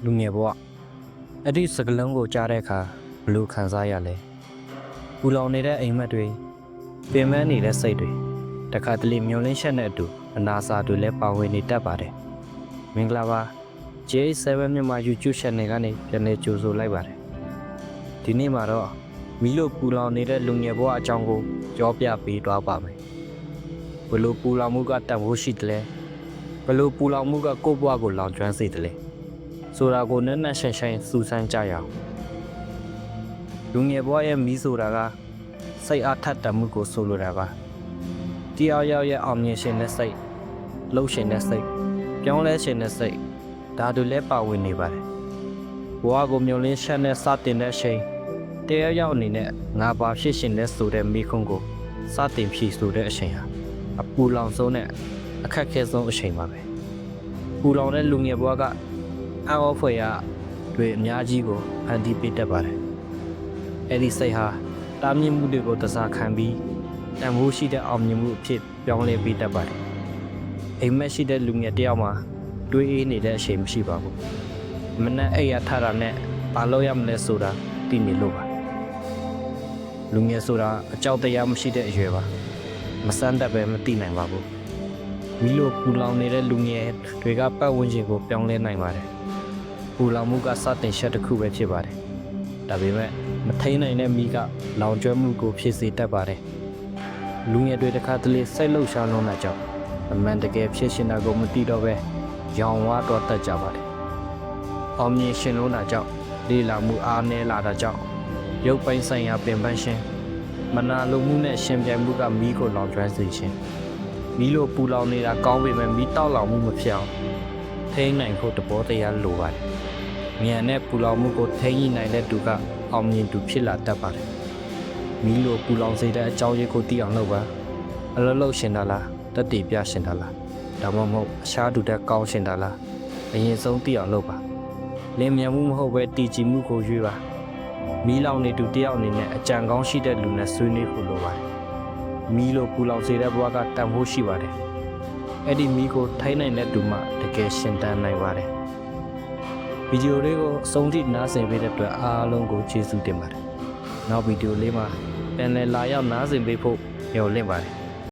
လူငယ်ဘဝအဲ့ဒီစကလုံးကိုကြားတဲ့အခါဘလို့ခံစားရလဲပူလောင်နေတဲ့အိမ်မက်တွေပင်ပန်းနေတဲ့စိတ်တွေတခါတလေမျောလင်းချက်နဲ့အတူအနာစာတွေလည်းပါဝင်နေတတ်ပါတယ်မင်္ဂလာပါ J7 မြန်မာ YouTube Channel ကနေပြန်လည်ကြိုဆိုလိုက်ပါတယ်ဒီနေ့မှာတော့မီးလို့ပူလောင်နေတဲ့လူငယ်ဘဝအကြောင်းကိုကြောပြပေးသွားပါမယ်ဘလို့ပူလောင်မှုကတန်ဖိုးရှိတယ်လဲဘလို့ပူလောင်မှုကကိုယ့်ဘဝကိုလောင်ကျွမ်းစေတယ်လဲဆိုတာကိုနက်နက်ရှိုင်ရှိုင်စူးစမ်းကြရအောင်လူငယ်ဘဝရဲ့မီးဆိုတာကစိတ်အားထက်သန်မှုကိုဆိုလိုတာပါတရားရောက်ရဲ့အောင်မြင်ရှင်တဲ့စိတ်လှုပ်ရှင်တဲ့စိတ်ပြောင်းလဲရှင်တဲ့စိတ်ဒါတို့လည်းပါဝင်နေပါတယ်ဘဝကိုမျောလင်းချက်နဲ့စတင်တဲ့အချိန်တရားရောက်အနေနဲ့ငါပါဖြစ်ရှင်တဲ့ဆိုတဲ့မိခွန်းကိုစတင်ဖြည့်ဆိုတဲ့အချိန်ဟာအပူလောင်ဆုံးနဲ့အခက်ခဲဆုံးအချိန်ပါပဲပူလောင်တဲ့လူငယ်ဘဝကအအောဖွယ်ရတွေအများကြီးကိုဖန်တီးပေးတတ်ပါတယ်အဲ့ဒီစိတ်ဟာတားမြစ်မှုတွေကိုတစားခံပြီးတန်ဖိုးရှိတဲ့အောင်မြင်မှုအဖြစ်ပြောင်းလဲပေးတတ်ပါတယ်အိမ်မက်ရှိတဲ့လူငယ်တယောက်မှာတွေးအေးနေတဲ့အချိန်မရှိပါဘူးမနဲ့အိယာထားတာနဲ့ဘာလို့ရမလဲဆိုတာသိနေလို့ပါလူငယ်ဆိုတာအကြောက်တရားမရှိတဲ့အရွယ်ပါမစမ်းတတ်ပဲမသိနိုင်ပါဘူးမီးလို့ပူလောင်နေတဲ့လူငယ်တွေကပတ်ဝန်းကျင်ကိုပြောင်းလဲနိုင်ပါတယ်ပူလောင်မှုကစတင်ချက်တစ်ခုပဲဖြစ်ပါတယ်ဒါပေမဲ့မထိန်နိုင်တဲ့မီးကလောင်ကျွမ်းမှုကိုဖြစ်စေတတ်ပါတယ်လူငယ်တွေတစ်ခါတလေစိတ်လှုပ်ရှားလုံးတာကြောင့်အမှန်တကယ်ဖြစ်ရှင်တာကိုမသိတော့ပဲရောင်ဝါတော့တတ်ကြပါတယ်အောင်မြင်ရှင်လုံးတာကြောင့်လေ့လာမှုအားနည်းလာတာကြောင့်ရုပ်ပိုင်းဆိုင်ရာပင်ပန်းရှင်မနာလိုမှုနဲ့ရှင်ပြိုင်မှုကမီးကိုလောင်ကျွမ်းစေခြင်းမီးလို့ပူလောင်နေတာကောင်းပေမဲ့မီးတောက်လောင်မှုမဖြစ်အောင်ထိန်းနိုင်ဖို့တဘောတရားလိုပါတယ်မြန်နဲ့ပူလောင်မှုကိုထိန်းညှိနိုင်တဲ့သူကအောင်မြင်သူဖြစ်လာတတ်ပါတယ်မီးလို့ပူလောင်စေတဲ့အကြောင်းရင်းကိုသိအောင်လုပ်ပါအလုံးလုံးရှင်တာလားတက်တည်ပြရှင်တာလားဒါမှမဟုတ်အခြားသူတက်ကောင်းရှင်တာလားအရင်ဆုံးသိအောင်လုပ်ပါလင်းမြန်မှုမဟုတ်ပဲတည်ကြည်မှုကိုရွေးပါမီးလောင်နေသူတယောက်အနေနဲ့အကြံကောင်းရှိတဲ့လူနဲ့ဆွေးနွေးဖို့လိုပါတယ်မီးလို့ပူလောင်စေတဲ့ဘဝကတန်ဖိုးရှိပါတယ်အဲ့ဒီမီးကိုထိုင်းနိုင်တဲ့သူမှတကယ်ရှင်တန်နိုင်ပါတယ်ဗီဒီယိုလေးကိုအဆုံးထိနားဆင်ပေးတဲ့အတွက်အားလုံးကိုကျေးဇူးတင်ပါတယ်နောက်ဗီဒီယိုလေးမှာပြန်လည်လာရောက်နားဆင်ပေးဖို့မျှော်လင့်ပါတယ်